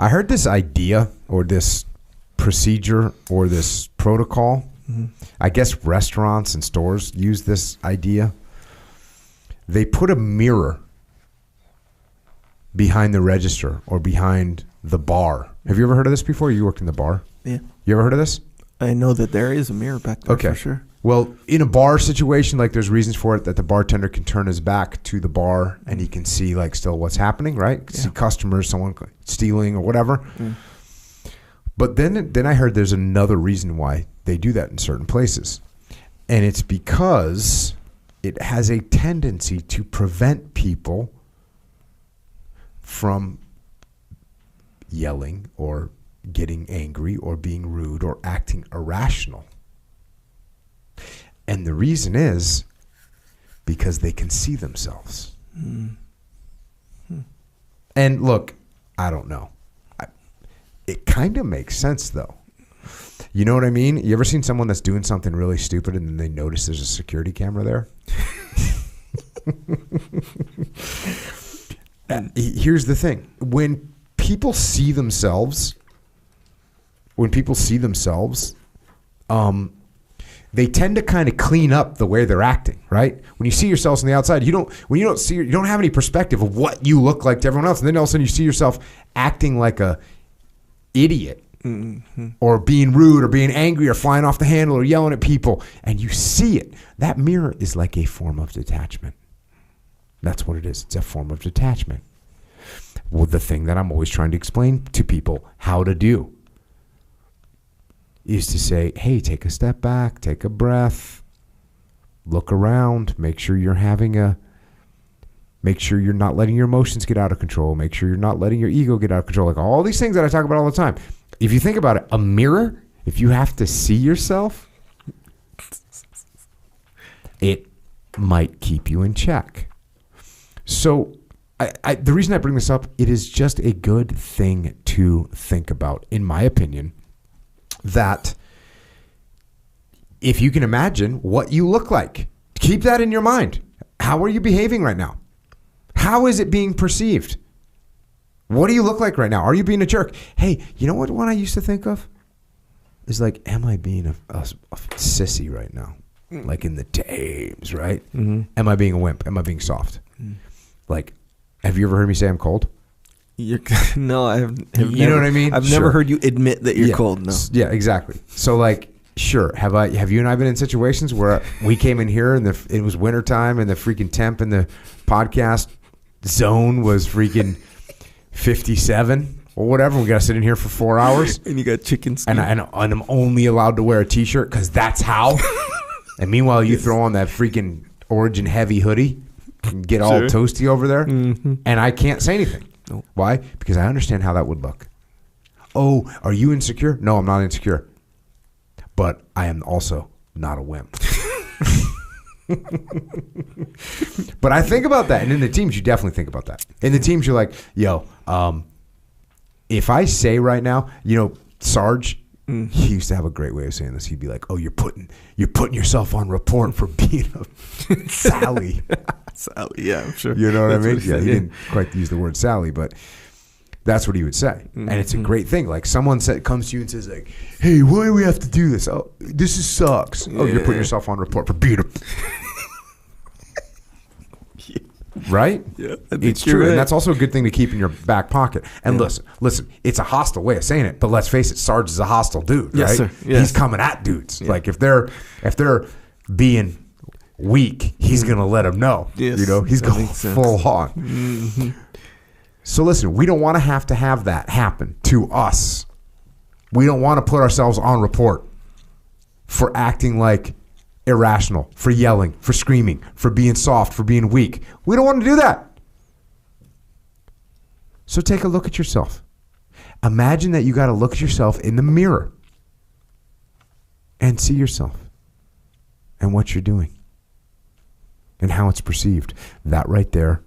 I heard this idea or this procedure or this protocol. Mm-hmm. I guess restaurants and stores use this idea. They put a mirror behind the register or behind the bar. Have you ever heard of this before? You worked in the bar? Yeah. You ever heard of this? I know that there is a mirror back there for sure. Well, in a bar situation, like there's reasons for it that the bartender can turn his back to the bar and he can see like still what's happening, right? Yeah. See customers, someone stealing or whatever. Mm. But then I heard there's another reason why they do that in certain places. And it's because it has a tendency to prevent people from yelling or getting angry or being rude or acting irrational. And the reason is because they can see themselves. Mm-hmm. And look, I don't know. It kind of makes sense, though. You know what I mean? You ever seen someone that's doing something really stupid and then they notice there's a security camera there? Here's the thing. When people see themselves, they tend to kind of clean up the way they're acting, right? When you see yourselves on the outside, you don't have any perspective of what you look like to everyone else. And then all of a sudden you see yourself acting like a idiot, mm-hmm. or being rude or being angry or flying off the handle or yelling at people, and you see it. That mirror is like a form of detachment. That's what it is. It's a form of detachment. Well, the thing that I'm always trying to explain to people how to do is to say, hey, take a step back, take a breath, look around, make sure you're not letting your emotions get out of control. Make sure you're not letting your ego get out of control. Like all these things that I talk about all the time. If you think about it, a mirror, if you have to see yourself, it might keep you in check. So the reason I bring this up, it is just a good thing to think about, in my opinion, that if you can imagine what you look like, keep that in your mind. How are you behaving right now? How is it being perceived? What do you look like right now? Are you being a jerk? Hey, you know what one I used to think of? Is like, am I being a sissy right now? Like in the dames, right? Mm-hmm. Am I being a wimp? Am I being soft? Mm. Like, have you ever heard me say I'm cold? No, I have you never, know what I mean? I've never heard you admit that you're cold. No. Yeah, exactly. So like, sure. Have you and I been in situations where we came in here and it was wintertime and the freaking temp in the podcast zone was freaking 57 or whatever. We got to sit in here for 4 hours. And you got chicken skin. And I'm only allowed to wear a t-shirt because that's how. And meanwhile, you throw on that freaking Origin heavy hoodie and get all toasty over there. Mm-hmm. And I can't say anything. Nope. Why? Because I understand how that would look. Oh, are you insecure? No, I'm not insecure. But I am also not a wimp. But I think about that. And in the teams, you definitely think about that. In the teams, you're like, yo, if I say right now, Sarge, he used to have a great way of saying this. He'd be like, oh, you're putting yourself on report for being a Sally. Sally, yeah, I'm sure. You know what I mean? Yeah, he didn't quite use the word Sally, but that's what he would say. Mm-hmm. And it's a great thing. Like someone comes to you and says like, hey, why do we have to do this? Oh, this sucks. Yeah. Oh, you're putting yourself on report for being a... Right? Yeah, it's true. Right. And that's also a good thing to keep in your back pocket. And listen, it's a hostile way of saying it, but let's face it, Sarge is a hostile dude, right? Yes, sir. Yes. He's coming at dudes. Yeah. Like if they're being weak, he's going to let them know. Yes, he's going full on. Mm-hmm. So listen, we don't want to have that happen to us. We don't want to put ourselves on report for acting like irrational, for yelling, for screaming, for being soft, for being weak. We don't want to do that. So take a look at yourself. Imagine that you got to look at yourself in the mirror and see yourself and what you're doing and how it's perceived. That right there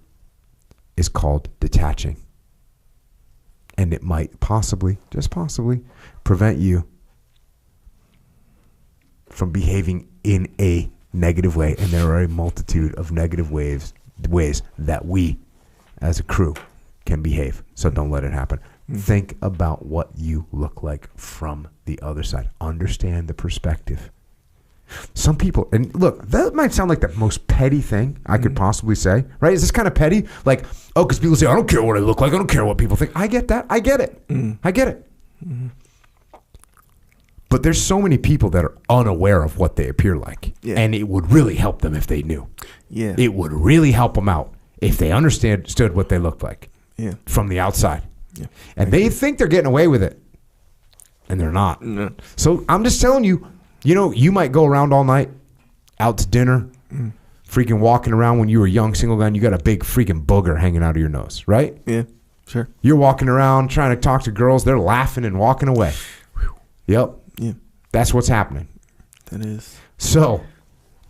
is called detaching. And it might possibly, just possibly, prevent you from behaving in a negative way. And there are a multitude of negative ways that we, as a crew, can behave. So don't let it happen. Think about what you look like from the other side. Understand the perspective. Some people, and look, that might sound like the most petty thing I could possibly say, right? Is this kind of petty? Like, oh, because people say, I don't care what I look like. I don't care what people think. I get that. I get it. I get it. But there's so many people that are unaware of what they appear like. Yeah. And it would really help them if they knew. Yeah. It would really help them out if they understood what they look like from the outside. Yeah. And they think they're getting away with it. And they're not. No. So I'm just telling you, you might go around all night, out to dinner, freaking walking around when you were young, single guy, and you got a big freaking booger hanging out of your nose, right? Yeah, sure. You're walking around trying to talk to girls. They're laughing and walking away. Yep. Yeah. That's what's happening. That is. So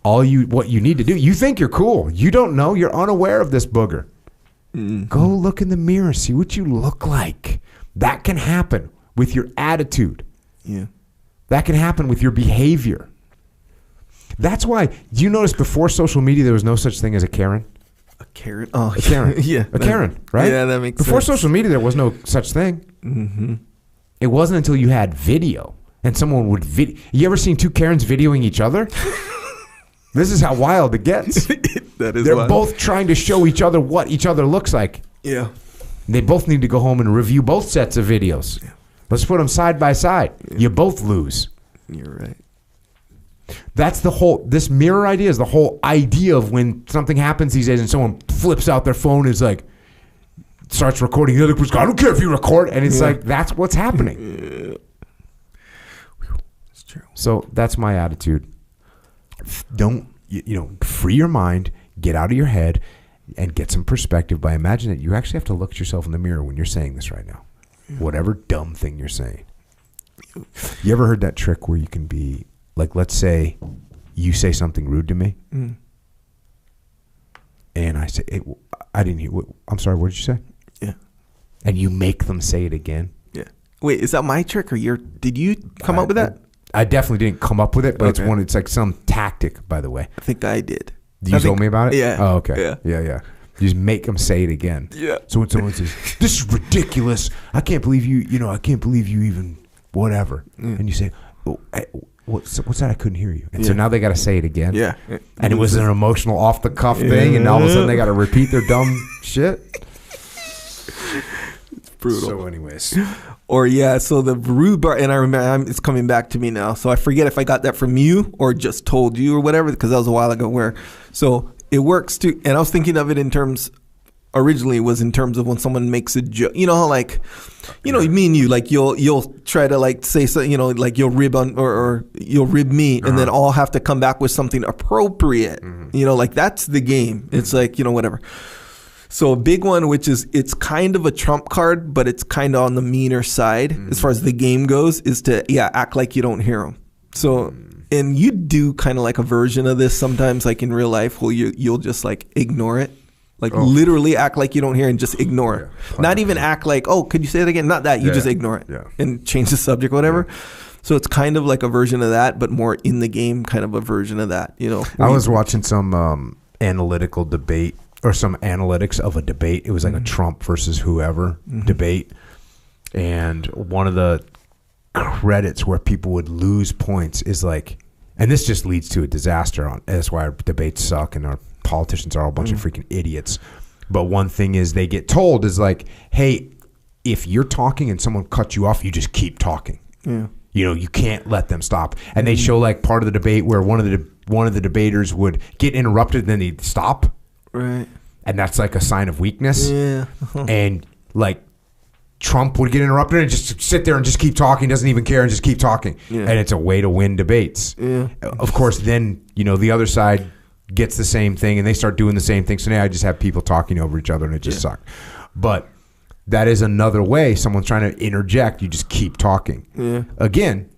what you need to do, you think you're cool. You don't know. You're unaware of this booger. Go look in the mirror, see what you look like. That can happen with your attitude. Yeah. That can happen with your behavior. That's why, do you notice before social media there was no such thing as a Karen? A Karen? Oh, a Karen. Yeah. A Karen, right? Yeah, that makes sense. Before social media there was no such thing. Mm-hmm. It wasn't until you had video and someone would You ever seen two Karens videoing each other? This is how wild it gets. That is They're wild. both trying to show each other what each other looks like. Yeah. They both need to go home and review both sets of videos. Yeah. Let's put them side by side. Yeah. You both lose. You're right. That's this mirror idea is the whole idea of when something happens these days and someone flips out their phone and is like, starts recording the other person. I don't care if you record. And it's like, that's what's happening. Yeah. It's true. So that's my attitude. Don't, free your mind, get out of your head, and get some perspective by imagining that you actually have to look at yourself in the mirror when you're saying this right now. Whatever dumb thing you're saying. You ever heard that trick where you can be, like, let's say you say something rude to me, and I say, hey, I didn't hear, I'm sorry, what did you say? Yeah. And you make them say it again. Yeah. Wait, is that my trick, or did you come up with that? I definitely didn't come up with it, but it's like some tactic, by the way. I think I did. You told me about it? Yeah. Oh, okay. Yeah. You just make them say it again. Yeah. So when someone says, this is ridiculous, I can't believe you even, whatever. And you say, oh, what's that? I couldn't hear you. And so now they got to say it again. Yeah. And it was an emotional off-the-cuff thing, and all of a sudden they got to repeat their dumb shit. It's brutal. So anyways. Or so the rude bar, and I remember it's coming back to me now. So I forget if I got that from you or just told you or whatever, because that was a while ago. So it works too, and I was thinking of it in terms. Originally, it was in terms of when someone makes a joke. You know how me and you, like you'll try to like say something, like you'll rib on or you'll rib me, and then I'll have to come back with something appropriate. Like that's the game. It's like whatever. So a big one, which is it's kind of a trump card, but it's kind of on the meaner side as far as the game goes, is to act like you don't hear them. So and you do kind of like a version of this sometimes, like in real life, where you'll just like ignore it, like literally act like you don't hear and just ignore it. Not even act like, oh, could you say it again? Not that. You just ignore it and change the subject, whatever. Yeah. So it's kind of like a version of that, but more in the game, kind of a version of that. I was watching some analytical debate. Or some analytics of a debate. It was like a Trump versus whoever debate. And one of the credits where people would lose points is like, and this just leads to a disaster. That's why our debates suck and our politicians are all a bunch of freaking idiots. But one thing is they get told is like, hey, if you're talking and someone cuts you off, you just keep talking. Yeah. You can't let them stop. And they show like part of the debate where one of the debaters would get interrupted and then they'd stop. Right. And that's like a sign of weakness. Yeah. And like Trump would get interrupted and just sit there and just keep talking, doesn't even care and just keep talking. Yeah. And it's a way to win debates. Yeah. Of course, then, the other side gets the same thing and they start doing the same thing. So now I just have people talking over each other and it just sucks. But that is another way someone's trying to interject. You just keep talking. Yeah. Again,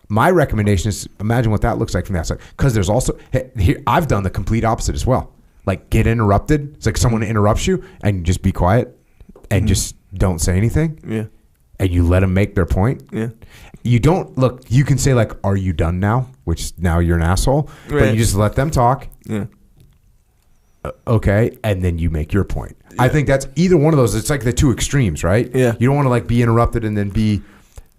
my recommendation is imagine what that looks like from the outside. Because there's also, here, I've done the complete opposite as well. Like get interrupted. It's like someone interrupts you and you just be quiet and just don't say anything. Yeah. And you let them make their point. Yeah. You don't look, you can say like, are you done now? Which now you're an asshole. Right. But you just let them talk. Yeah. Okay, and then you make your point. Yeah. I think that's either one of those. It's like the two extremes, right? Yeah. You don't want to like be interrupted and then be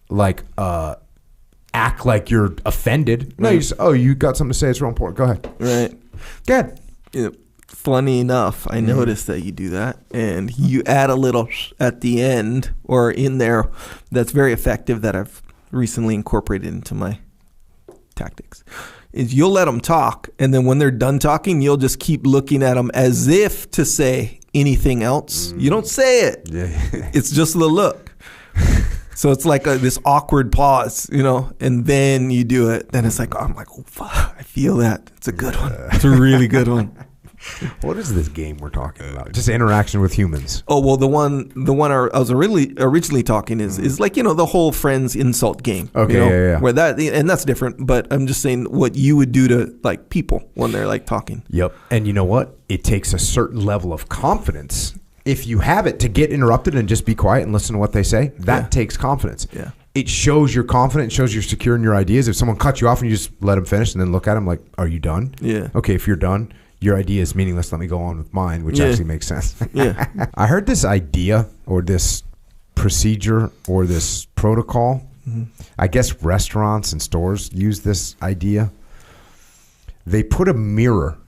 like act like you're offended. No, you say, you got something to say. It's real important. Go ahead. Right. Go ahead. Yeah. Funny enough, I noticed that you do that, and you add a little at the end or in there that's very effective that I've recently incorporated into my tactics. Is you'll let them talk, and then when they're done talking, you'll just keep looking at them as if to say anything else. You don't say it. Yeah. It's just the look. So it's like this awkward pause, and then you do it. Then it's like, I'm like, oh, fuck, I feel that. It's a good one. It's a really good one. What is this game we're talking about? Just interaction with humans. Oh, well, the one I was originally talking is like, the whole friends insult game. Okay, yeah. Where and that's different, but I'm just saying what you would do to like people when they're like talking. Yep. And you know what? It takes a certain level of confidence. If you have it to get interrupted and just be quiet and listen to what they say, that takes confidence. Yeah. It shows you're confident, it shows you're secure in your ideas. If someone cuts you off and you just let them finish and then look at them like, are you done? Yeah. Okay, if you're done, your idea is meaningless. Let me go on with mine, which actually makes sense. Yeah. I heard this idea or this procedure or this protocol. Mm-hmm. I guess restaurants and stores use this idea. They put a mirror